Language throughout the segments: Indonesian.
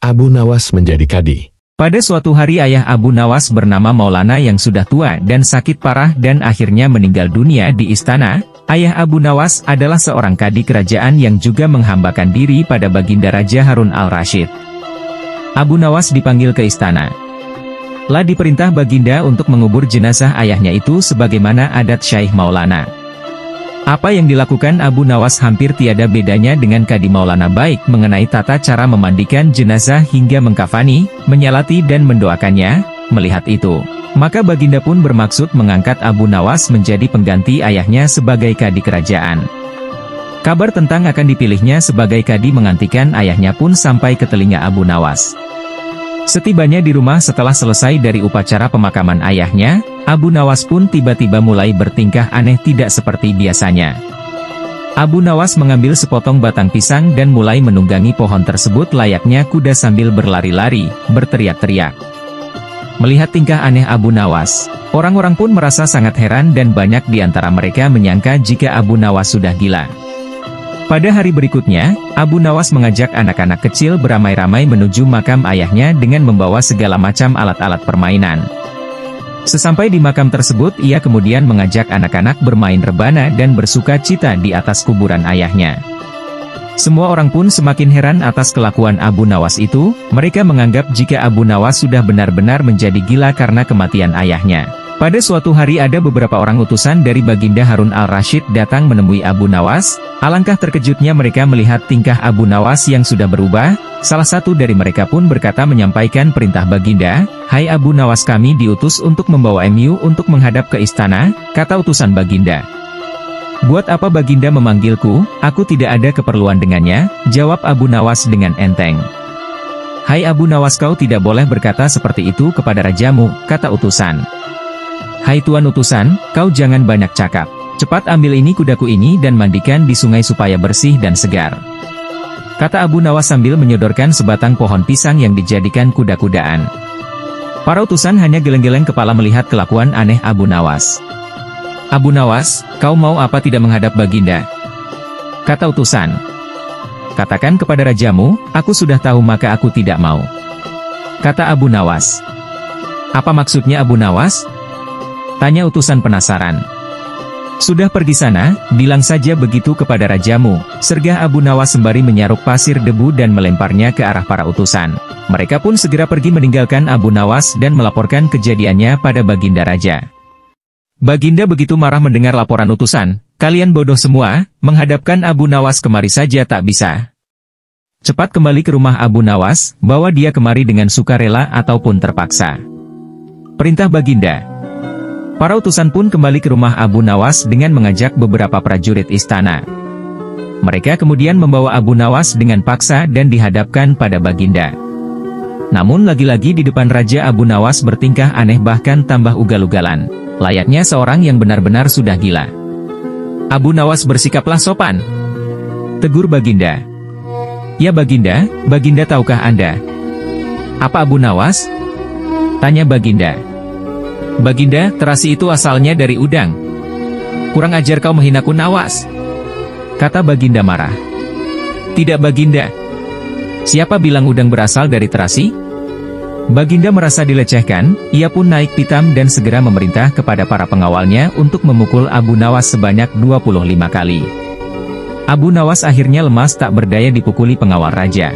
Abu Nawas menjadi kadi. Pada suatu hari ayah Abu Nawas bernama Maulana yang sudah tua dan sakit parah dan akhirnya meninggal dunia di istana. Ayah Abu Nawas adalah seorang kadi kerajaan yang juga menghambakan diri pada baginda Raja Harun al-Rasyid. Abu Nawas dipanggil ke istana. Lah diperintah baginda untuk mengubur jenazah ayahnya itu sebagaimana adat Syekh Maulana. Apa yang dilakukan Abu Nawas hampir tiada bedanya dengan kadi Maulana, baik mengenai tata cara memandikan jenazah hingga mengkafani, menyalati dan mendoakannya. Melihat itu, maka baginda pun bermaksud mengangkat Abu Nawas menjadi pengganti ayahnya sebagai kadi kerajaan. Kabar tentang akan dipilihnya sebagai kadi mengantikan ayahnya pun sampai ke telinga Abu Nawas. Setibanya di rumah setelah selesai dari upacara pemakaman ayahnya, Abu Nawas pun tiba-tiba mulai bertingkah aneh tidak seperti biasanya. Abu Nawas mengambil sepotong batang pisang dan mulai menunggangi pohon tersebut layaknya kuda sambil berlari-lari, berteriak-teriak. Melihat tingkah aneh Abu Nawas, orang-orang pun merasa sangat heran dan banyak di antara mereka menyangka jika Abu Nawas sudah gila. Pada hari berikutnya, Abu Nawas mengajak anak-anak kecil beramai-ramai menuju makam ayahnya dengan membawa segala macam alat-alat permainan. Sesampai di makam tersebut, ia kemudian mengajak anak-anak bermain rebana dan bersuka cita di atas kuburan ayahnya. Semua orang pun semakin heran atas kelakuan Abu Nawas itu. Mereka menganggap jika Abu Nawas sudah benar-benar menjadi gila karena kematian ayahnya. Pada suatu hari ada beberapa orang utusan dari baginda Harun al-Rasyid datang menemui Abu Nawas. Alangkah terkejutnya mereka melihat tingkah Abu Nawas yang sudah berubah. Salah satu dari mereka pun berkata menyampaikan perintah baginda, "Hai Abu Nawas, kami diutus untuk membawa MU untuk menghadap ke istana," kata utusan baginda. "Buat apa baginda memanggilku? Aku tidak ada keperluan dengannya," jawab Abu Nawas dengan enteng. "Hai Abu Nawas, kau tidak boleh berkata seperti itu kepada rajamu," kata utusan. "Hai tuan utusan, kau jangan banyak cakap. Cepat ambil ini kudaku ini dan mandikan di sungai supaya bersih dan segar," kata Abu Nawas sambil menyodorkan sebatang pohon pisang yang dijadikan kuda-kudaan. Para utusan hanya geleng-geleng kepala melihat kelakuan aneh Abu Nawas. "Abu Nawas, kau mau apa tidak menghadap baginda?" kata utusan. "Katakan kepada rajamu, aku sudah tahu maka aku tidak mau," kata Abu Nawas. "Apa maksudnya Abu Nawas?" tanya utusan penasaran. "Sudah pergi sana, bilang saja begitu kepada rajamu," sergah Abu Nawas sembari menyaruk pasir debu dan melemparnya ke arah para utusan. Mereka pun segera pergi meninggalkan Abu Nawas dan melaporkan kejadiannya pada baginda raja. Baginda begitu marah mendengar laporan utusan. "Kalian bodoh semua, menghadapkan Abu Nawas kemari saja tak bisa. Cepat kembali ke rumah Abu Nawas, bawa dia kemari dengan sukarela ataupun terpaksa," perintah baginda. Para utusan pun kembali ke rumah Abu Nawas dengan mengajak beberapa prajurit istana. Mereka kemudian membawa Abu Nawas dengan paksa dan dihadapkan pada baginda. Namun lagi-lagi di depan raja Abu Nawas bertingkah aneh bahkan tambah ugal-ugalan, layaknya seorang yang benar-benar sudah gila. "Abu Nawas, bersikaplah sopan," tegur baginda. "Ya baginda, baginda tahukah Anda apa Abu Nawas?" tanya baginda. "Baginda, terasi itu asalnya dari udang. Kurang ajar kau menghinaku Nawas," kata baginda marah. "Tidak baginda. Siapa bilang udang berasal dari terasi?" Baginda merasa dilecehkan, ia pun naik pitam dan segera memerintah kepada para pengawalnya untuk memukul Abu Nawas sebanyak 25 kali. Abu Nawas akhirnya lemas tak berdaya dipukuli pengawal raja.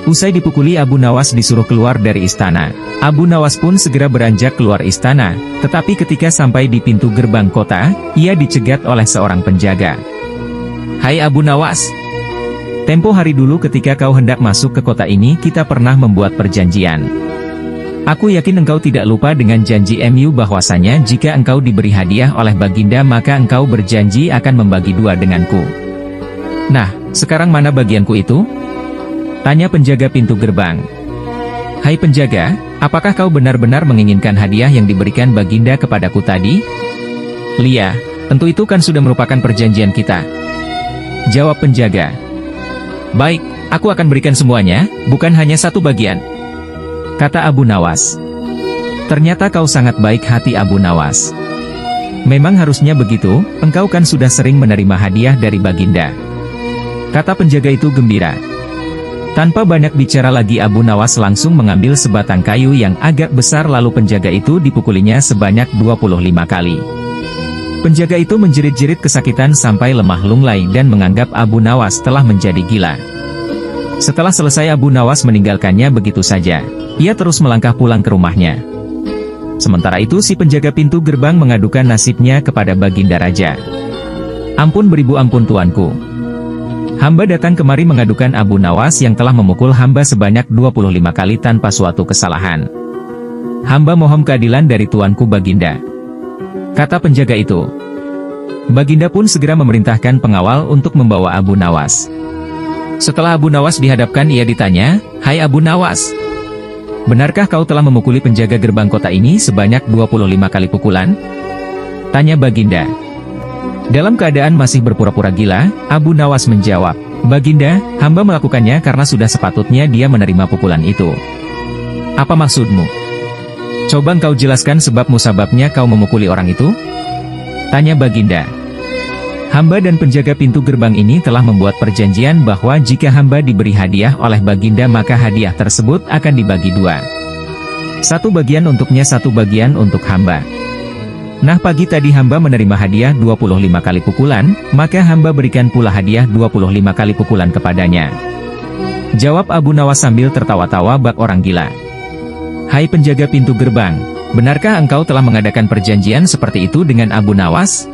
Usai dipukuli, Abu Nawas disuruh keluar dari istana. Abu Nawas pun segera beranjak keluar istana, tetapi ketika sampai di pintu gerbang kota, ia dicegat oleh seorang penjaga. "Hai Abu Nawas, tempo hari dulu ketika kau hendak masuk ke kota ini kita pernah membuat perjanjian. Aku yakin engkau tidak lupa dengan janji MU bahwasanya jika engkau diberi hadiah oleh baginda maka engkau berjanji akan membagi dua denganku. Nah, sekarang mana bagianku itu?" tanya penjaga pintu gerbang. "Hai penjaga, apakah kau benar-benar menginginkan hadiah yang diberikan baginda kepadaku tadi?" "Lia, tentu itu kan sudah merupakan perjanjian kita," jawab penjaga. "Baik, aku akan berikan semuanya, bukan hanya satu bagian," kata Abu Nawas. "Ternyata kau sangat baik hati Abu Nawas. Memang harusnya begitu, engkau kan sudah sering menerima hadiah dari baginda," kata penjaga itu gembira. Tanpa banyak bicara lagi, Abu Nawas langsung mengambil sebatang kayu yang agak besar, lalu penjaga itu dipukulinya sebanyak 25 kali. Penjaga itu menjerit-jerit kesakitan sampai lemah lunglai dan menganggap Abu Nawas telah menjadi gila. Setelah selesai, Abu Nawas meninggalkannya begitu saja. Ia terus melangkah pulang ke rumahnya. Sementara itu si penjaga pintu gerbang mengadukan nasibnya kepada Baginda Raja. "Ampun beribu ampun tuanku. Hamba datang kemari mengadukan Abu Nawas yang telah memukul hamba sebanyak 25 kali tanpa suatu kesalahan. Hamba mohon keadilan dari tuanku Baginda," kata penjaga itu. Baginda pun segera memerintahkan pengawal untuk membawa Abu Nawas. Setelah Abu Nawas dihadapkan, ia ditanya, "Hai Abu Nawas, benarkah kau telah memukuli penjaga gerbang kota ini sebanyak 25 kali pukulan?" tanya Baginda. Dalam keadaan masih berpura-pura gila, Abu Nawas menjawab, "Baginda, hamba melakukannya karena sudah sepatutnya dia menerima pukulan itu." "Apa maksudmu? Coba engkau jelaskan sebab musababnya kau memukuli orang itu?" tanya Baginda. "Hamba dan penjaga pintu gerbang ini telah membuat perjanjian bahwa jika hamba diberi hadiah oleh Baginda maka hadiah tersebut akan dibagi dua. Satu bagian untuknya, satu bagian untuk hamba. Nah, pagi tadi hamba menerima hadiah 25 kali pukulan, maka hamba berikan pula hadiah 25 kali pukulan kepadanya," jawab Abu Nawas sambil tertawa-tawa bak orang gila. "Hai penjaga pintu gerbang, benarkah engkau telah mengadakan perjanjian seperti itu dengan Abu Nawas?"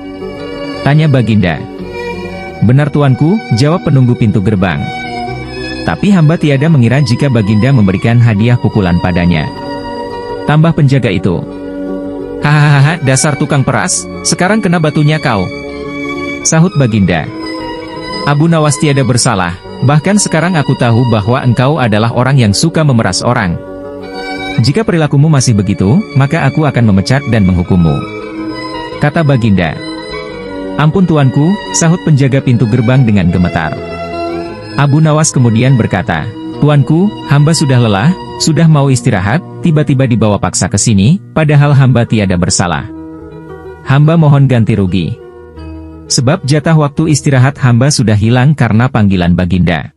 tanya Baginda. "Benar tuanku," jawab penunggu pintu gerbang. "Tapi hamba tiada mengira jika Baginda memberikan hadiah pukulan padanya," tambah penjaga itu. "Hahaha, dasar tukang peras, sekarang kena batunya kau," sahut Baginda. "Abu Nawas tiada bersalah, bahkan sekarang aku tahu bahwa engkau adalah orang yang suka memeras orang. Jika perilakumu masih begitu, maka aku akan memecat dan menghukummu," kata Baginda. "Ampun tuanku," sahut penjaga pintu gerbang dengan gemetar. Abu Nawas kemudian berkata, "Tuanku, hamba sudah lelah, sudah mau istirahat, tiba-tiba dibawa paksa ke sini, padahal hamba tiada bersalah. Hamba mohon ganti rugi. Sebab jatah waktu istirahat hamba sudah hilang karena panggilan Baginda.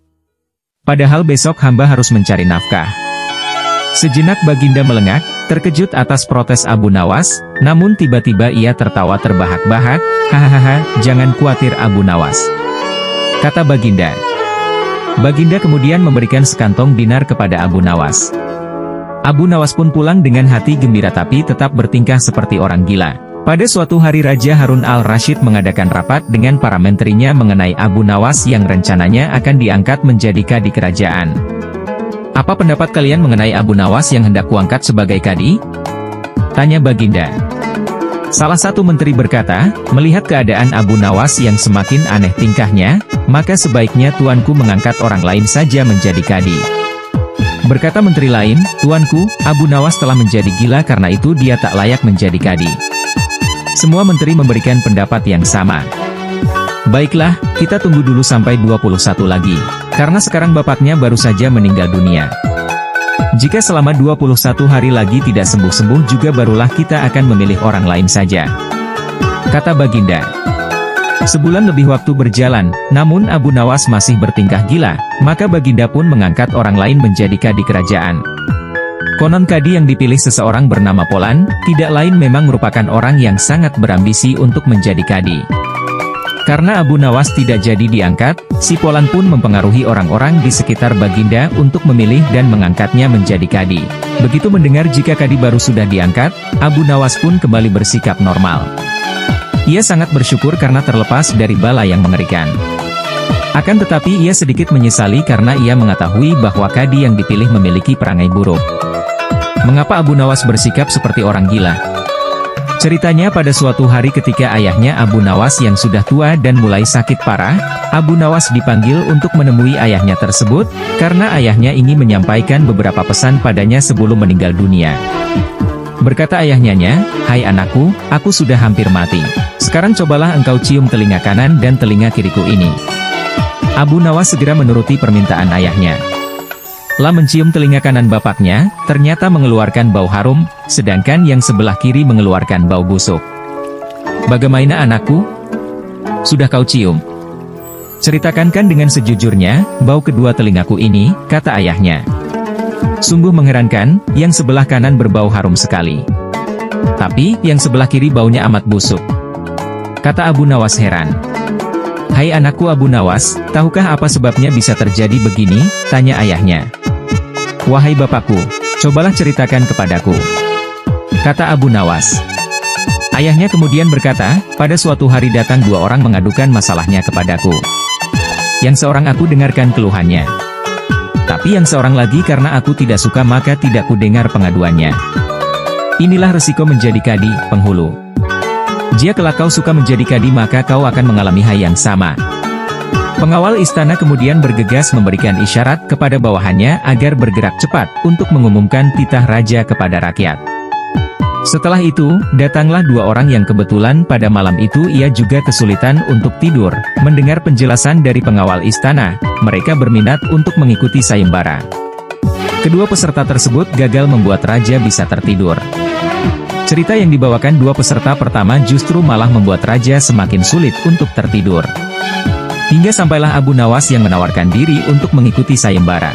Padahal besok hamba harus mencari nafkah." Sejenak Baginda melengak, terkejut atas protes Abu Nawas, namun tiba-tiba ia tertawa terbahak-bahak. "Hahaha, jangan khawatir Abu Nawas," kata Baginda. Baginda kemudian memberikan sekantong dinar kepada Abu Nawas. Abu Nawas pun pulang dengan hati gembira tapi tetap bertingkah seperti orang gila. Pada suatu hari Raja Harun al-Rasyid mengadakan rapat dengan para menterinya mengenai Abu Nawas yang rencananya akan diangkat menjadi kadi kerajaan. "Apa pendapat kalian mengenai Abu Nawas yang hendak kuangkat sebagai kadi?" tanya Baginda. Salah satu menteri berkata, "Melihat keadaan Abu Nawas yang semakin aneh tingkahnya, maka sebaiknya tuanku mengangkat orang lain saja menjadi kadi." Berkata menteri lain, "Tuanku, Abu Nawas telah menjadi gila karena itu dia tak layak menjadi kadi." Semua menteri memberikan pendapat yang sama. "Baiklah, kita tunggu dulu sampai 21 lagi, karena sekarang bapaknya baru saja meninggal dunia. Jika selama 21 hari lagi tidak sembuh-sembuh juga barulah kita akan memilih orang lain saja," kata Baginda. Sebulan lebih waktu berjalan, namun Abu Nawas masih bertingkah gila, maka Baginda pun mengangkat orang lain menjadi kadi kerajaan. Konon kadi yang dipilih seseorang bernama Polan, tidak lain memang merupakan orang yang sangat berambisi untuk menjadi kadi. Karena Abu Nawas tidak jadi diangkat, si Polan pun mempengaruhi orang-orang di sekitar Baginda untuk memilih dan mengangkatnya menjadi kadi. Begitu mendengar jika kadi baru sudah diangkat, Abu Nawas pun kembali bersikap normal. Ia sangat bersyukur karena terlepas dari bala yang mengerikan. Akan tetapi ia sedikit menyesali karena ia mengetahui bahwa kadi yang dipilih memiliki perangai buruk. Mengapa Abu Nawas bersikap seperti orang gila? Ceritanya pada suatu hari ketika ayahnya Abu Nawas yang sudah tua dan mulai sakit parah, Abu Nawas dipanggil untuk menemui ayahnya tersebut, karena ayahnya ingin menyampaikan beberapa pesan padanya sebelum meninggal dunia. Berkata ayahnya, "Hai anakku, aku sudah hampir mati. Sekarang cobalah engkau cium telinga kanan dan telinga kiriku ini." Abu Nawas segera menuruti permintaan ayahnya. Setelah mencium telinga kanan bapaknya, ternyata mengeluarkan bau harum, sedangkan yang sebelah kiri mengeluarkan bau busuk. "Bagaimana anakku? Sudah kau cium?" Ceritakan dengan sejujurnya, bau kedua telingaku ini, kata ayahnya. Sungguh mengherankan, yang sebelah kanan berbau harum sekali. Tapi, yang sebelah kiri baunya amat busuk. Kata Abu Nawas heran. Hai anakku Abu Nawas, tahukah apa sebabnya bisa terjadi begini? Tanya ayahnya. Wahai bapakku, cobalah ceritakan kepadaku. Kata Abu Nawas. Ayahnya kemudian berkata, pada suatu hari datang dua orang mengadukan masalahnya kepadaku. Yang seorang aku dengarkan keluhannya. Tapi yang seorang lagi karena aku tidak suka maka tidak kudengar pengaduannya. Inilah resiko menjadi kadi, penghulu. Jika kelak kau suka menjadi kadi maka kau akan mengalami hal yang sama. Pengawal istana kemudian bergegas memberikan isyarat kepada bawahannya agar bergerak cepat untuk mengumumkan titah raja kepada rakyat. Setelah itu, datanglah dua orang yang kebetulan pada malam itu ia juga kesulitan untuk tidur. Mendengar penjelasan dari pengawal istana, mereka berminat untuk mengikuti sayembara. Kedua peserta tersebut gagal membuat raja bisa tertidur. Cerita yang dibawakan dua peserta pertama justru malah membuat raja semakin sulit untuk tertidur. Hingga sampailah Abu Nawas yang menawarkan diri untuk mengikuti sayembara.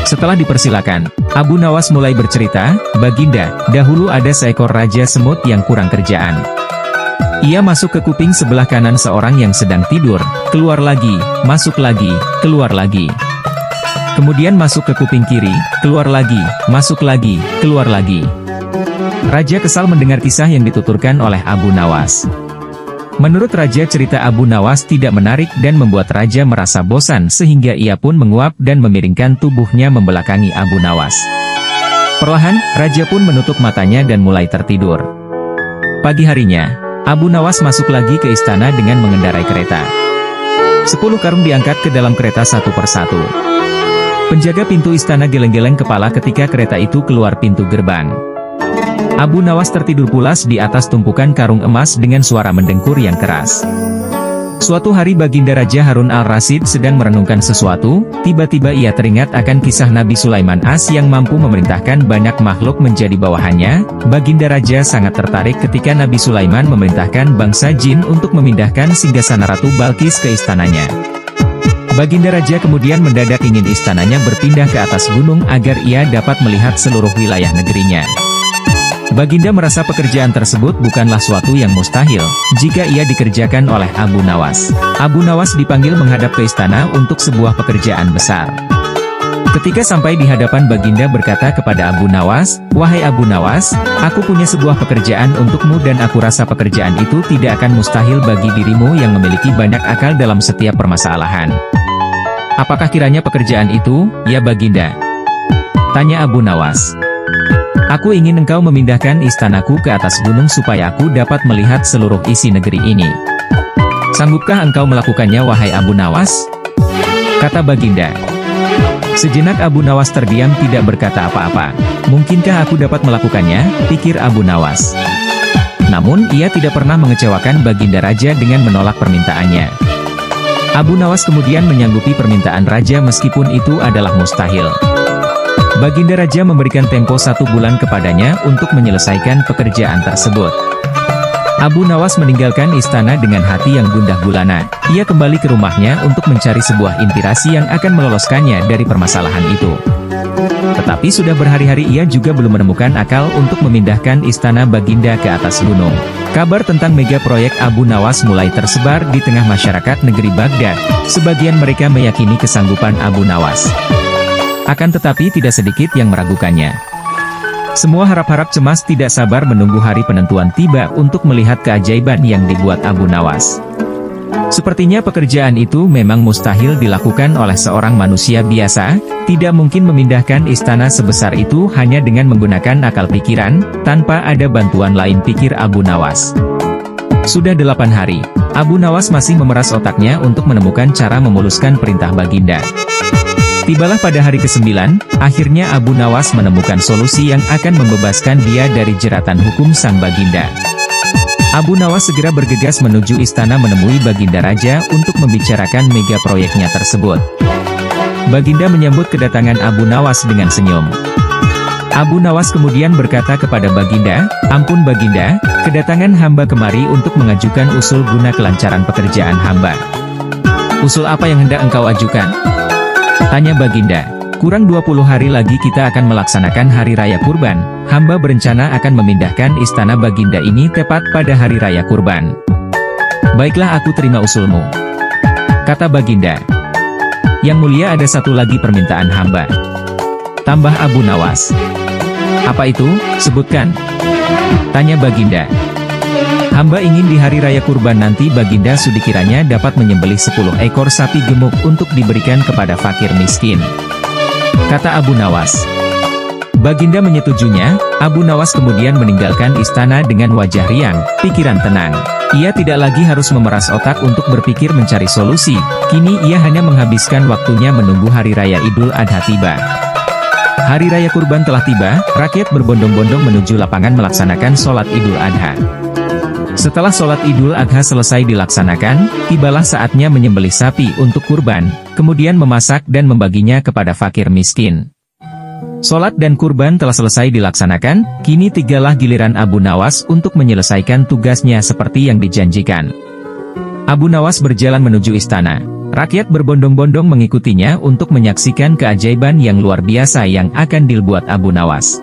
Setelah dipersilakan, Abu Nawas mulai bercerita, Baginda, dahulu ada seekor raja semut yang kurang kerjaan. Ia masuk ke kuping sebelah kanan seorang yang sedang tidur, keluar lagi, masuk lagi, keluar lagi. Kemudian masuk ke kuping kiri, keluar lagi, masuk lagi, keluar lagi. Raja kesal mendengar kisah yang dituturkan oleh Abu Nawas. Menurut raja cerita Abu Nawas tidak menarik dan membuat raja merasa bosan sehingga ia pun menguap dan memiringkan tubuhnya membelakangi Abu Nawas. Perlahan, raja pun menutup matanya dan mulai tertidur. Pagi harinya, Abu Nawas masuk lagi ke istana dengan mengendarai kereta. 10 karung diangkat ke dalam kereta satu persatu. Penjaga pintu istana geleng-geleng kepala ketika kereta itu keluar pintu gerbang. Abu Nawas tertidur pulas di atas tumpukan karung emas dengan suara mendengkur yang keras. Suatu hari Baginda Raja Harun al-Rasyid sedang merenungkan sesuatu, tiba-tiba ia teringat akan kisah Nabi Sulaiman As yang mampu memerintahkan banyak makhluk menjadi bawahannya. Baginda Raja sangat tertarik ketika Nabi Sulaiman memerintahkan bangsa jin untuk memindahkan singgasana Ratu Balkis ke istananya. Baginda Raja kemudian mendadak ingin istananya berpindah ke atas gunung agar ia dapat melihat seluruh wilayah negerinya. Baginda merasa pekerjaan tersebut bukanlah suatu yang mustahil, jika ia dikerjakan oleh Abu Nawas. Abu Nawas dipanggil menghadap ke istana untuk sebuah pekerjaan besar. Ketika sampai di hadapan Baginda berkata kepada Abu Nawas, Wahai Abu Nawas, aku punya sebuah pekerjaan untukmu dan aku rasa pekerjaan itu tidak akan mustahil bagi dirimu yang memiliki banyak akal dalam setiap permasalahan. Apakah kiranya pekerjaan itu, ya Baginda? Tanya Abu Nawas. Aku ingin engkau memindahkan istanaku ke atas gunung supaya aku dapat melihat seluruh isi negeri ini. Sanggupkah engkau melakukannya wahai Abu Nawas? Kata Baginda. Sejenak Abu Nawas terdiam tidak berkata apa-apa. Mungkinkah aku dapat melakukannya? Pikir Abu Nawas. Namun ia tidak pernah mengecewakan Baginda Raja dengan menolak permintaannya. Abu Nawas kemudian menyanggupi permintaan Raja meskipun itu adalah mustahil. Baginda Raja memberikan tempo 1 bulan kepadanya untuk menyelesaikan pekerjaan tersebut. Abu Nawas meninggalkan istana dengan hati yang gundah gulana. Ia kembali ke rumahnya untuk mencari sebuah inspirasi yang akan meloloskannya dari permasalahan itu. Tetapi sudah berhari-hari ia juga belum menemukan akal untuk memindahkan istana Baginda ke atas gunung. Kabar tentang mega proyek Abu Nawas mulai tersebar di tengah masyarakat negeri Baghdad. Sebagian mereka meyakini kesanggupan Abu Nawas. Akan tetapi tidak sedikit yang meragukannya. Semua harap-harap cemas tidak sabar menunggu hari penentuan tiba untuk melihat keajaiban yang dibuat Abu Nawas. Sepertinya pekerjaan itu memang mustahil dilakukan oleh seorang manusia biasa, tidak mungkin memindahkan istana sebesar itu hanya dengan menggunakan akal pikiran, tanpa ada bantuan lain pikir Abu Nawas. Sudah 8 hari, Abu Nawas masih memeras otaknya untuk menemukan cara memuluskan perintah Baginda. Tibalah pada hari ke-9, akhirnya Abu Nawas menemukan solusi yang akan membebaskan dia dari jeratan hukum sang Baginda. Abu Nawas segera bergegas menuju istana menemui Baginda Raja untuk membicarakan mega proyeknya tersebut. Baginda menyambut kedatangan Abu Nawas dengan senyum. Abu Nawas kemudian berkata kepada Baginda, Ampun Baginda, kedatangan hamba kemari untuk mengajukan usul guna kelancaran pekerjaan hamba. Usul apa yang hendak engkau ajukan? Tanya Baginda. Kurang 20 hari lagi kita akan melaksanakan Hari Raya Kurban. Hamba berencana akan memindahkan istana Baginda ini tepat pada Hari Raya Kurban. Baiklah, aku terima usulmu, kata Baginda. Yang mulia, ada satu lagi permintaan hamba, tambah Abu Nawas. Apa itu? Sebutkan, tanya Baginda. Hamba ingin di Hari Raya Kurban nanti Baginda Sudikiranya dapat menyembelih 10 ekor sapi gemuk untuk diberikan kepada fakir miskin, kata Abu Nawas. Baginda menyetujuinya. Abu Nawas kemudian meninggalkan istana dengan wajah riang, pikiran tenang. Ia tidak lagi harus memeras otak untuk berpikir mencari solusi. Kini ia hanya menghabiskan waktunya menunggu Hari Raya Idul Adha tiba. Hari Raya Kurban telah tiba, rakyat berbondong-bondong menuju lapangan melaksanakan sholat Idul Adha. Setelah sholat Idul Adha selesai dilaksanakan, tibalah saatnya menyembelih sapi untuk kurban, kemudian memasak dan membaginya kepada fakir miskin. Sholat dan kurban telah selesai dilaksanakan, kini tigalah giliran Abu Nawas untuk menyelesaikan tugasnya seperti yang dijanjikan. Abu Nawas berjalan menuju istana. Rakyat berbondong-bondong mengikutinya untuk menyaksikan keajaiban yang luar biasa yang akan dibuat Abu Nawas.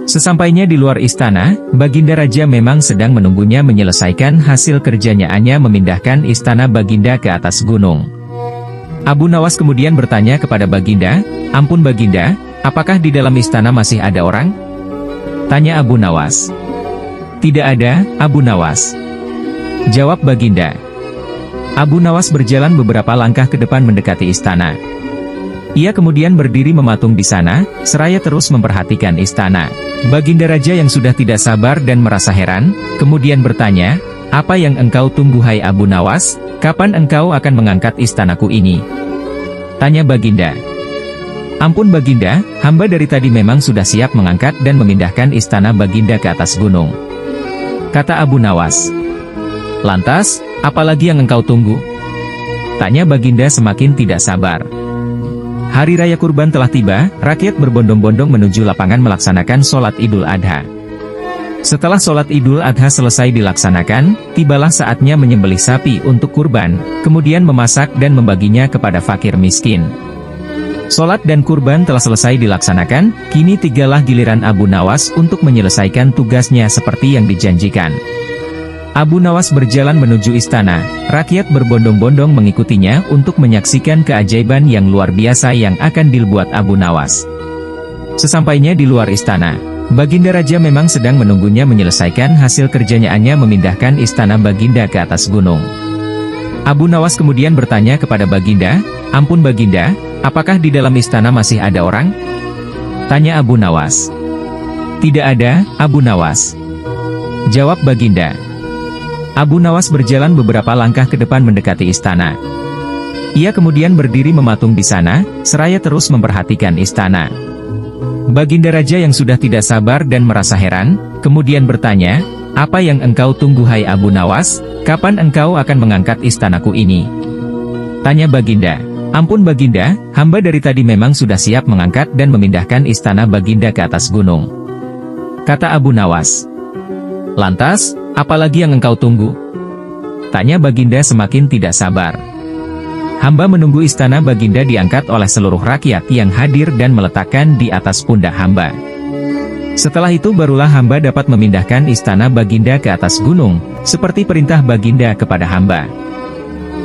Sesampainya di luar istana, Baginda Raja memang sedang menunggunya menyelesaikan hasil kerjanya, hanya memindahkan istana Baginda ke atas gunung. Abu Nawas kemudian bertanya kepada Baginda, "Ampun Baginda, apakah di dalam istana masih ada orang?" Tanya Abu Nawas. "Tidak ada, Abu Nawas," jawab Baginda. Abu Nawas berjalan beberapa langkah ke depan mendekati istana. Ia kemudian berdiri mematung di sana, seraya terus memperhatikan istana. Baginda Raja yang sudah tidak sabar dan merasa heran, kemudian bertanya, "Apa yang engkau tunggu hai Abu Nawas? Kapan engkau akan mengangkat istanaku ini?" Tanya Baginda. "Ampun Baginda, hamba dari tadi memang sudah siap mengangkat dan memindahkan istana Baginda ke atas gunung," kata Abu Nawas. "Lantas, apalagi yang engkau tunggu?" Tanya Baginda semakin tidak sabar. Hari Raya Kurban telah tiba, rakyat berbondong-bondong menuju lapangan melaksanakan sholat Idul Adha. Setelah sholat Idul Adha selesai dilaksanakan, tibalah saatnya menyembelih sapi untuk kurban, kemudian memasak dan membaginya kepada fakir miskin. Sholat dan kurban telah selesai dilaksanakan, kini tigalah giliran Abu Nawas untuk menyelesaikan tugasnya seperti yang dijanjikan. Abu Nawas berjalan menuju istana, rakyat berbondong-bondong mengikutinya untuk menyaksikan keajaiban yang luar biasa yang akan dibuat Abu Nawas. Sesampainya di luar istana, Baginda Raja memang sedang menunggunya menyelesaikan hasil kerjanya, hanya memindahkan istana Baginda ke atas gunung. Abu Nawas kemudian bertanya kepada Baginda, "Ampun Baginda, apakah di dalam istana masih ada orang?" Tanya Abu Nawas. "Tidak ada, Abu Nawas," jawab Baginda. Abu Nawas berjalan beberapa langkah ke depan mendekati istana. Ia kemudian berdiri mematung di sana, seraya terus memperhatikan istana. Baginda Raja yang sudah tidak sabar dan merasa heran, kemudian bertanya, "Apa yang engkau tunggu hai Abu Nawas? Kapan engkau akan mengangkat istanaku ini?" Tanya Baginda. "Ampun Baginda, hamba dari tadi memang sudah siap mengangkat dan memindahkan istana Baginda ke atas gunung," kata Abu Nawas. "Lantas, apalagi yang engkau tunggu?" Tanya Baginda semakin tidak sabar. "Hamba menunggu istana Baginda diangkat oleh seluruh rakyat yang hadir dan meletakkan di atas pundak hamba. Setelah itu barulah hamba dapat memindahkan istana Baginda ke atas gunung, seperti perintah Baginda kepada hamba."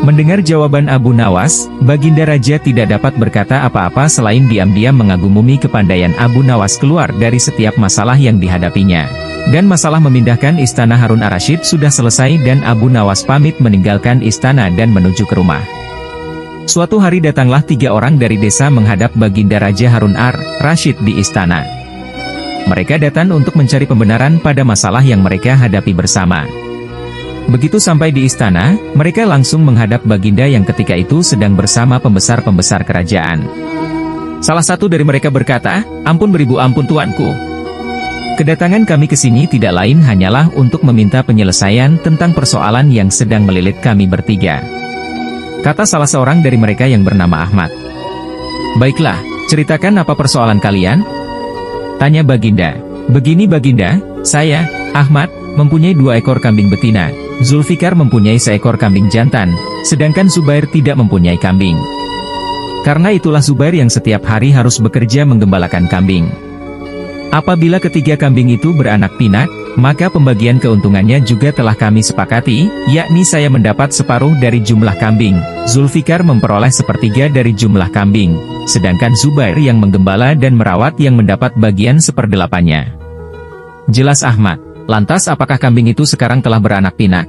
Mendengar jawaban Abu Nawas, Baginda Raja tidak dapat berkata apa-apa selain diam-diam mengagumi kepandaian Abu Nawas keluar dari setiap masalah yang dihadapinya. Dan masalah memindahkan istana Harun ar-Rasyid sudah selesai dan Abu Nawas pamit meninggalkan istana dan menuju ke rumah. Suatu hari datanglah 3 orang dari desa menghadap Baginda Raja Harun ar-Rasyid di istana. Mereka datang untuk mencari pembenaran pada masalah yang mereka hadapi bersama. Begitu sampai di istana, mereka langsung menghadap Baginda yang ketika itu sedang bersama pembesar-pembesar kerajaan. Salah satu dari mereka berkata, "Ampun beribu ampun tuanku. Kedatangan kami ke sini tidak lain hanyalah untuk meminta penyelesaian tentang persoalan yang sedang melilit kami bertiga," kata salah seorang dari mereka yang bernama Ahmad. "Baiklah, ceritakan apa persoalan kalian?" tanya Baginda. "Begini Baginda, saya, Ahmad, mempunyai 2 ekor kambing betina. Zulfikar mempunyai seekor kambing jantan, sedangkan Zubair tidak mempunyai kambing. Karena itulah Zubair yang setiap hari harus bekerja menggembalakan kambing. Apabila ketiga kambing itu beranak pinak, maka pembagian keuntungannya juga telah kami sepakati, yakni saya mendapat separuh dari jumlah kambing, Zulfikar memperoleh sepertiga dari jumlah kambing, sedangkan Zubair yang menggembala dan merawat yang mendapat bagian seperdelapannya. Jelas Ahmad. Lantas apakah kambing itu sekarang telah beranak pinak?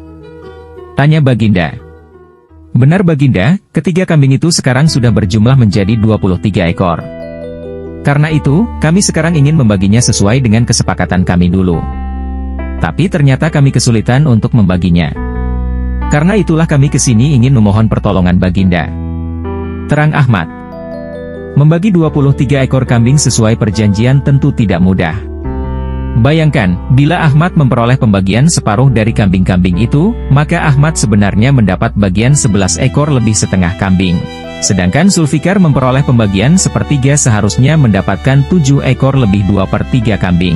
Tanya Baginda. Benar Baginda, ketiga kambing itu sekarang sudah berjumlah menjadi 23 ekor. Karena itu, kami sekarang ingin membaginya sesuai dengan kesepakatan kami dulu. Tapi ternyata kami kesulitan untuk membaginya. Karena itulah kami kesini ingin memohon pertolongan Baginda. Terang Ahmad. Membagi 23 ekor kambing sesuai perjanjian tentu tidak mudah. Bayangkan, bila Ahmad memperoleh pembagian separuh dari kambing-kambing itu, maka Ahmad sebenarnya mendapat bagian 11 ekor lebih setengah kambing. Sedangkan Zulfikar memperoleh pembagian sepertiga seharusnya mendapatkan 7 ekor lebih 2/3 kambing.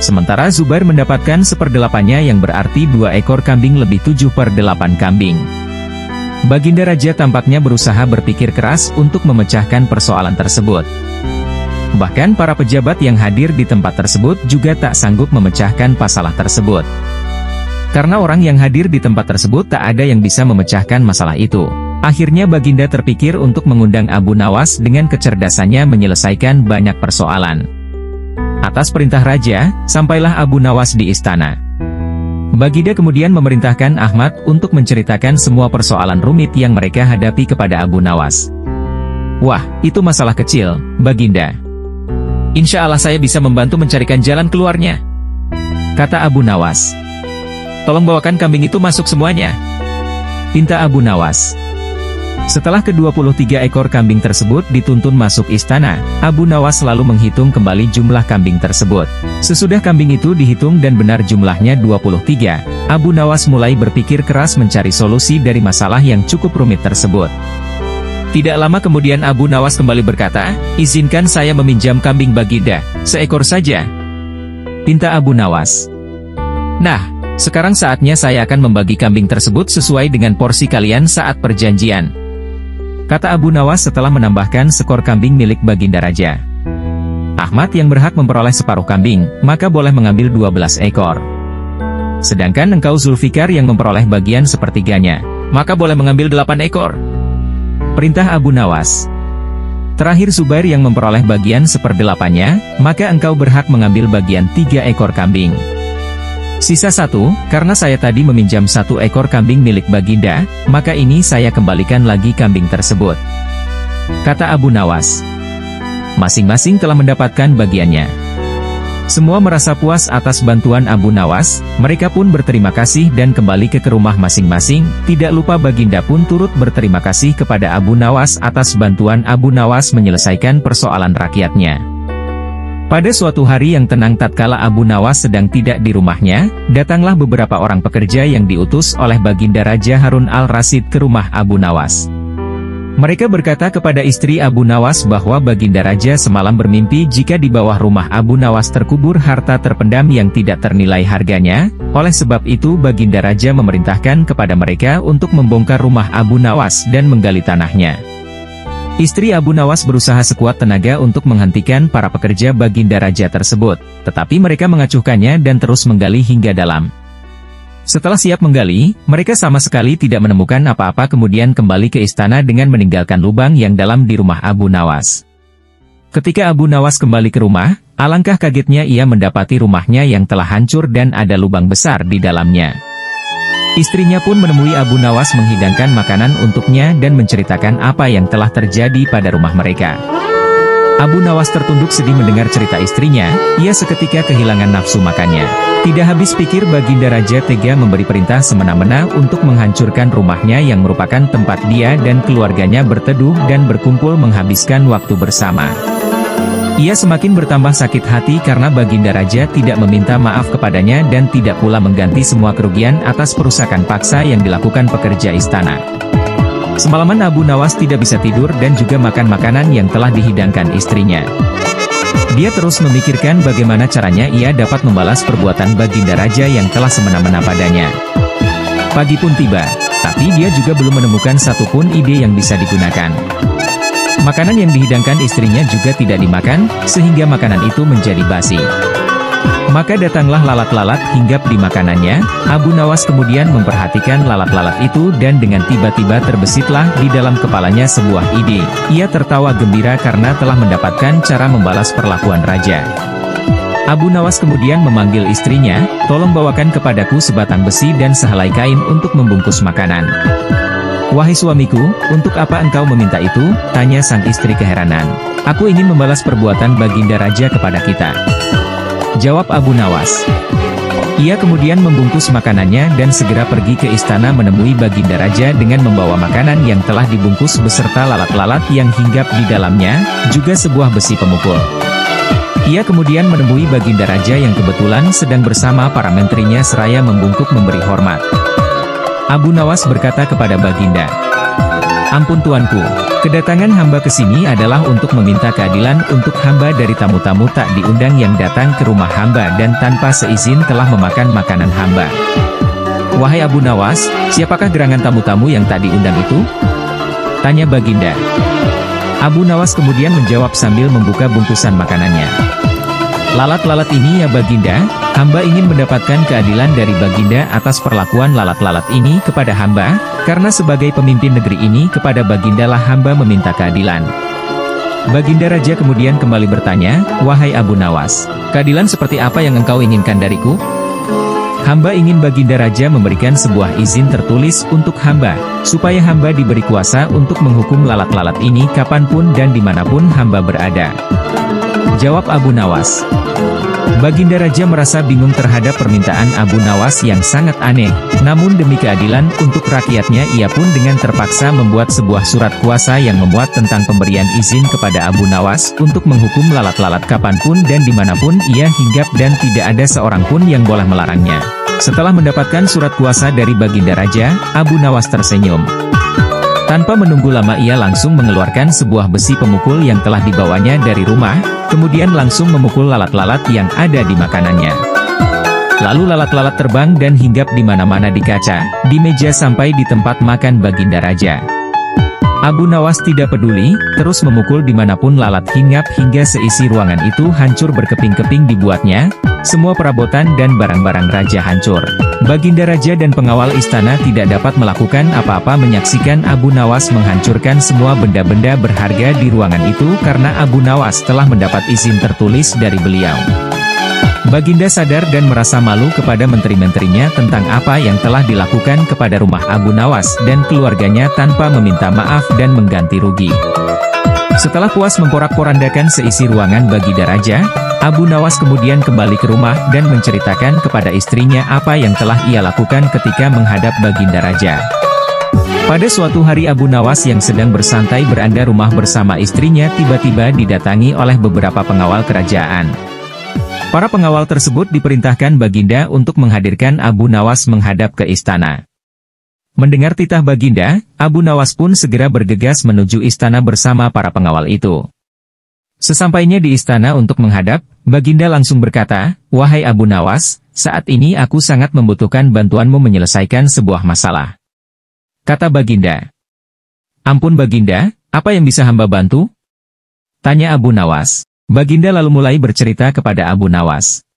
Sementara Zubair mendapatkan seperdelapannya yang berarti 2 ekor kambing lebih 7/8 kambing. Baginda Raja tampaknya berusaha berpikir keras untuk memecahkan persoalan tersebut. Bahkan para pejabat yang hadir di tempat tersebut juga tak sanggup memecahkan masalah tersebut. Karena orang yang hadir di tempat tersebut tak ada yang bisa memecahkan masalah itu. Akhirnya Baginda terpikir untuk mengundang Abu Nawas dengan kecerdasannya menyelesaikan banyak persoalan. Atas perintah Raja, sampailah Abu Nawas di istana. Baginda kemudian memerintahkan Ahmad untuk menceritakan semua persoalan rumit yang mereka hadapi kepada Abu Nawas. Wah, itu masalah kecil, Baginda. Insya Allah saya bisa membantu mencarikan jalan keluarnya, kata Abu Nawas. Tolong bawakan kambing itu masuk semuanya, pinta Abu Nawas. Setelah ke-23 ekor kambing tersebut dituntun masuk istana, Abu Nawas lalu menghitung kembali jumlah kambing tersebut. Sesudah kambing itu dihitung dan benar jumlahnya 23, Abu Nawas mulai berpikir keras mencari solusi dari masalah yang cukup rumit tersebut. Tidak lama kemudian Abu Nawas kembali berkata, izinkan saya meminjam kambing Baginda, seekor saja, pinta Abu Nawas. Nah, sekarang saatnya saya akan membagi kambing tersebut sesuai dengan porsi kalian saat perjanjian, kata Abu Nawas setelah menambahkan skor kambing milik Baginda Raja. Ahmad yang berhak memperoleh separuh kambing, maka boleh mengambil 12 ekor. Sedangkan engkau Zulfikar yang memperoleh bagian sepertiganya, maka boleh mengambil 8 ekor. Perintah Abu Nawas. Terakhir Zubair yang memperoleh bagian seperdelapannya, maka engkau berhak mengambil bagian 3 ekor kambing. Sisa 1, karena saya tadi meminjam 1 ekor kambing milik Baginda, maka ini saya kembalikan lagi kambing tersebut, kata Abu Nawas. Masing-masing telah mendapatkan bagiannya. Semua merasa puas atas bantuan Abu Nawas, mereka pun berterima kasih dan kembali ke rumah masing-masing. Tidak lupa Baginda pun turut berterima kasih kepada Abu Nawas atas bantuan Abu Nawas menyelesaikan persoalan rakyatnya. Pada suatu hari yang tenang tatkala Abu Nawas sedang tidak di rumahnya, datanglah beberapa orang pekerja yang diutus oleh Baginda Raja Harun al-Rasyid ke rumah Abu Nawas. Mereka berkata kepada istri Abu Nawas bahwa Baginda Raja semalam bermimpi jika di bawah rumah Abu Nawas terkubur harta terpendam yang tidak ternilai harganya. Oleh sebab itu Baginda Raja memerintahkan kepada mereka untuk membongkar rumah Abu Nawas dan menggali tanahnya. Istri Abu Nawas berusaha sekuat tenaga untuk menghentikan para pekerja Baginda Raja tersebut, tetapi mereka mengacuhkannya dan terus menggali hingga dalam. Setelah siap menggali, mereka sama sekali tidak menemukan apa-apa kemudian kembali ke istana dengan meninggalkan lubang yang dalam di rumah Abu Nawas. Ketika Abu Nawas kembali ke rumah, alangkah kagetnya ia mendapati rumahnya yang telah hancur dan ada lubang besar di dalamnya. Istrinya pun menemui Abu Nawas menghidangkan makanan untuknya dan menceritakan apa yang telah terjadi pada rumah mereka. Abu Nawas tertunduk sedih mendengar cerita istrinya, ia seketika kehilangan nafsu makannya. Tidak habis pikir Baginda Raja tega memberi perintah semena-mena untuk menghancurkan rumahnya yang merupakan tempat dia dan keluarganya berteduh dan berkumpul menghabiskan waktu bersama. Ia semakin bertambah sakit hati karena Baginda Raja tidak meminta maaf kepadanya dan tidak pula mengganti semua kerugian atas perusakan paksa yang dilakukan pekerja istana. Semalaman Abu Nawas tidak bisa tidur dan juga makan makanan yang telah dihidangkan istrinya. Dia terus memikirkan bagaimana caranya ia dapat membalas perbuatan Baginda Raja yang telah semena-mena padanya. Pagi pun tiba, tapi dia juga belum menemukan satupun ide yang bisa digunakan. Makanan yang dihidangkan istrinya juga tidak dimakan, sehingga makanan itu menjadi basi. Maka datanglah lalat-lalat hinggap di makanannya. Abu Nawas kemudian memperhatikan lalat-lalat itu dan dengan tiba-tiba terbesitlah di dalam kepalanya sebuah ide. Ia tertawa gembira karena telah mendapatkan cara membalas perlakuan raja. Abu Nawas kemudian memanggil istrinya, "Tolong bawakan kepadaku sebatang besi dan sehelai kain untuk membungkus makanan." "Wahai suamiku, untuk apa engkau meminta itu?" tanya sang istri keheranan. "Aku ingin membalas perbuatan Baginda Raja kepada kita," jawab Abu Nawas. Ia kemudian membungkus makanannya dan segera pergi ke istana menemui Baginda Raja dengan membawa makanan yang telah dibungkus beserta lalat-lalat yang hinggap di dalamnya, juga sebuah besi pemukul. Ia kemudian menemui Baginda Raja yang kebetulan sedang bersama para menterinya seraya membungkuk memberi hormat. Abu Nawas berkata kepada Baginda, "Ampun tuanku, kedatangan hamba ke sini adalah untuk meminta keadilan untuk hamba dari tamu-tamu tak diundang yang datang ke rumah hamba dan tanpa seizin telah memakan makanan hamba." "Wahai Abu Nawas, siapakah gerangan tamu-tamu yang tak diundang itu?" tanya Baginda. Abu Nawas kemudian menjawab sambil membuka bungkusan makanannya. "Lalat-lalat ini ya Baginda, hamba ingin mendapatkan keadilan dari Baginda atas perlakuan lalat-lalat ini kepada hamba, karena sebagai pemimpin negeri ini kepada Baginda lah hamba meminta keadilan." Baginda Raja kemudian kembali bertanya, "Wahai Abu Nawas, keadilan seperti apa yang engkau inginkan dariku?" "Hamba ingin Baginda Raja memberikan sebuah izin tertulis untuk hamba, supaya hamba diberi kuasa untuk menghukum lalat-lalat ini kapanpun dan dimanapun hamba berada," jawab Abu Nawas. Baginda Raja merasa bingung terhadap permintaan Abu Nawas yang sangat aneh, namun demi keadilan untuk rakyatnya ia pun dengan terpaksa membuat sebuah surat kuasa yang memuat tentang pemberian izin kepada Abu Nawas untuk menghukum lalat-lalat kapanpun dan dimanapun ia hinggap dan tidak ada seorang pun yang boleh melarangnya. Setelah mendapatkan surat kuasa dari Baginda Raja, Abu Nawas tersenyum. Tanpa menunggu lama ia langsung mengeluarkan sebuah besi pemukul yang telah dibawanya dari rumah, kemudian langsung memukul lalat-lalat yang ada di makanannya. Lalu lalat-lalat terbang dan hinggap di mana-mana di kaca, di meja sampai di tempat makan Baginda Raja. Abu Nawas tidak peduli, terus memukul dimanapun lalat hinggap hingga seisi ruangan itu hancur berkeping-keping dibuatnya, semua perabotan dan barang-barang raja hancur. Baginda Raja dan pengawal istana tidak dapat melakukan apa-apa menyaksikan Abu Nawas menghancurkan semua benda-benda berharga di ruangan itu karena Abu Nawas telah mendapat izin tertulis dari beliau. Baginda sadar dan merasa malu kepada menteri-menterinya tentang apa yang telah dilakukan kepada rumah Abu Nawas dan keluarganya tanpa meminta maaf dan mengganti rugi. Setelah puas memporak-porandakan seisi ruangan Baginda Raja, Abu Nawas kemudian kembali ke rumah dan menceritakan kepada istrinya apa yang telah ia lakukan ketika menghadap Baginda Raja. Pada suatu hari Abu Nawas yang sedang bersantai beranda rumah bersama istrinya tiba-tiba didatangi oleh beberapa pengawal kerajaan. Para pengawal tersebut diperintahkan Baginda untuk menghadirkan Abu Nawas menghadap ke istana. Mendengar titah Baginda, Abu Nawas pun segera bergegas menuju istana bersama para pengawal itu. Sesampainya di istana untuk menghadap, Baginda langsung berkata, "Wahai Abu Nawas, saat ini aku sangat membutuhkan bantuanmu menyelesaikan sebuah masalah." Kata Baginda. "Ampun Baginda, apa yang bisa hamba bantu?" tanya Abu Nawas. Baginda lalu mulai bercerita kepada Abu Nawas.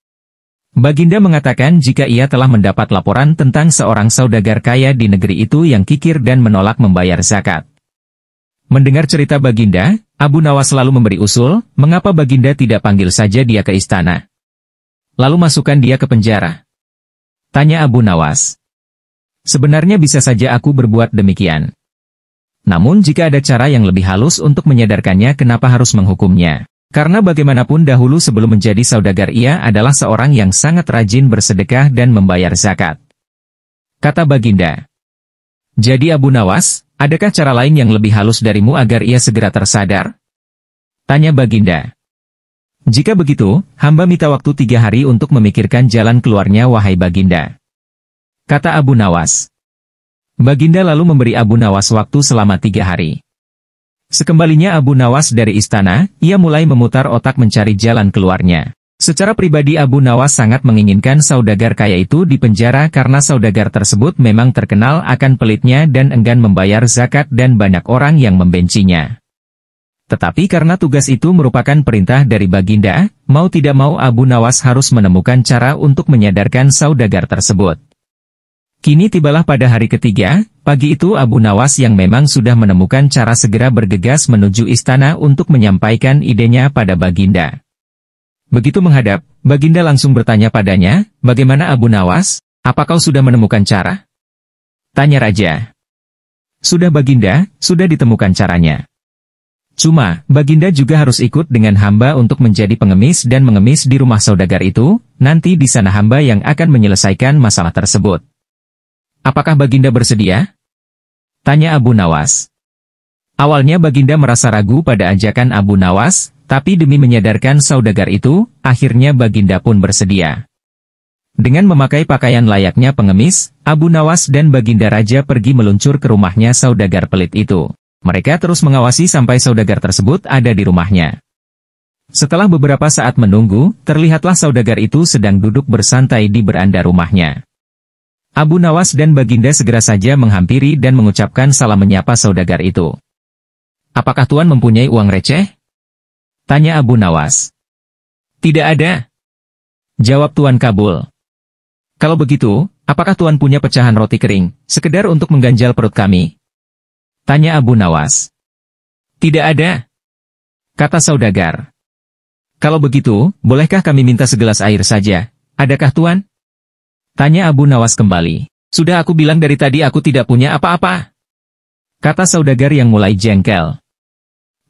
Baginda mengatakan jika ia telah mendapat laporan tentang seorang saudagar kaya di negeri itu yang kikir dan menolak membayar zakat. Mendengar cerita Baginda, Abu Nawas lalu memberi usul, mengapa Baginda tidak panggil saja dia ke istana. Lalu masukkan dia ke penjara. Tanya Abu Nawas. Sebenarnya bisa saja aku berbuat demikian. Namun jika ada cara yang lebih halus untuk menyadarkannya kenapa harus menghukumnya. Karena bagaimanapun dahulu sebelum menjadi saudagar ia adalah seorang yang sangat rajin bersedekah dan membayar zakat. Kata Baginda. Jadi Abu Nawas, adakah cara lain yang lebih halus darimu agar ia segera tersadar? Tanya Baginda. Jika begitu, hamba minta waktu 3 hari untuk memikirkan jalan keluarnya wahai Baginda. Kata Abu Nawas. Baginda lalu memberi Abu Nawas waktu selama 3 hari. Sekembalinya Abu Nawas dari istana, ia mulai memutar otak mencari jalan keluarnya. Secara pribadi Abu Nawas sangat menginginkan saudagar kaya itu dipenjara karena saudagar tersebut memang terkenal akan pelitnya dan enggan membayar zakat dan banyak orang yang membencinya. Tetapi karena tugas itu merupakan perintah dari Baginda, mau tidak mau Abu Nawas harus menemukan cara untuk menyadarkan saudagar tersebut. Kini tibalah pada hari ketiga, pagi itu Abu Nawas yang memang sudah menemukan cara segera bergegas menuju istana untuk menyampaikan idenya pada Baginda. Begitu menghadap, Baginda langsung bertanya padanya, "Bagaimana Abu Nawas? Apa kau sudah menemukan cara?" Tanya Raja. "Sudah Baginda, sudah ditemukan caranya. Cuma, Baginda juga harus ikut dengan hamba untuk menjadi pengemis dan mengemis di rumah saudagar itu, nanti di sana hamba yang akan menyelesaikan masalah tersebut." "Apakah Baginda bersedia?" Tanya Abu Nawas. Awalnya Baginda merasa ragu pada ajakan Abu Nawas, tapi demi menyadarkan saudagar itu, akhirnya Baginda pun bersedia. Dengan memakai pakaian layaknya pengemis, Abu Nawas dan Baginda Raja pergi meluncur ke rumahnya saudagar pelit itu. Mereka terus mengawasi sampai saudagar tersebut ada di rumahnya. Setelah beberapa saat menunggu, terlihatlah saudagar itu sedang duduk bersantai di beranda rumahnya. Abu Nawas dan Baginda segera saja menghampiri dan mengucapkan salam menyapa saudagar itu. "Apakah Tuan mempunyai uang receh?" Tanya Abu Nawas. "Tidak ada," jawab Tuan Kabul. "Kalau begitu, apakah Tuan punya pecahan roti kering, sekedar untuk mengganjal perut kami?" Tanya Abu Nawas. "Tidak ada," kata saudagar. "Kalau begitu, bolehkah kami minta segelas air saja? Adakah Tuan?" Tanya Abu Nawas kembali. "Sudah aku bilang dari tadi aku tidak punya apa-apa," kata saudagar yang mulai jengkel.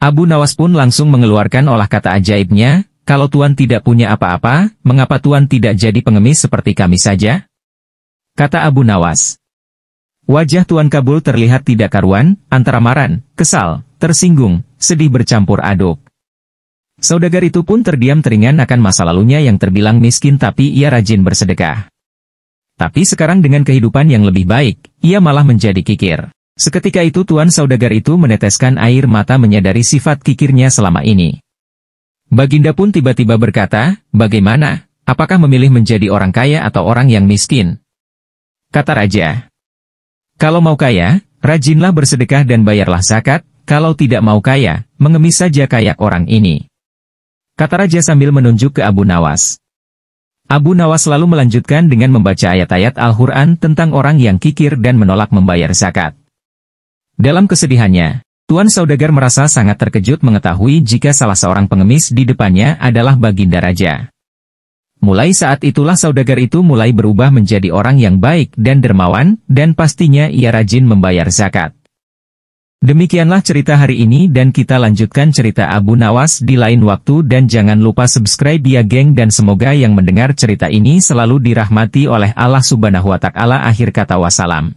Abu Nawas pun langsung mengeluarkan olah kata ajaibnya, "Kalau Tuan tidak punya apa-apa, mengapa Tuan tidak jadi pengemis seperti kami saja?" Kata Abu Nawas. Wajah Tuan Kabul terlihat tidak karuan, antara marah, kesal, tersinggung, sedih bercampur aduk. Saudagar itu pun terdiam teringat akan masa lalunya yang terbilang miskin tapi ia rajin bersedekah. Tapi sekarang dengan kehidupan yang lebih baik, ia malah menjadi kikir. Seketika itu tuan saudagar itu meneteskan air mata menyadari sifat kikirnya selama ini. Baginda pun tiba-tiba berkata, "Bagaimana? Apakah memilih menjadi orang kaya atau orang yang miskin?" Kata Raja. "Kalau mau kaya, rajinlah bersedekah dan bayarlah zakat, kalau tidak mau kaya, mengemis saja kayak orang ini." Kata Raja sambil menunjuk ke Abu Nawas. Abu Nawas lalu melanjutkan dengan membaca ayat-ayat Al-Quran tentang orang yang kikir dan menolak membayar zakat. Dalam kesedihannya, Tuan saudagar merasa sangat terkejut mengetahui jika salah seorang pengemis di depannya adalah Baginda Raja. Mulai saat itulah saudagar itu mulai berubah menjadi orang yang baik dan dermawan, dan pastinya ia rajin membayar zakat. Demikianlah cerita hari ini dan kita lanjutkan cerita Abu Nawas di lain waktu dan jangan lupa subscribe ya geng dan semoga yang mendengar cerita ini selalu dirahmati oleh Allah Subhanahu wa Ta'ala. Akhir kata wassalam.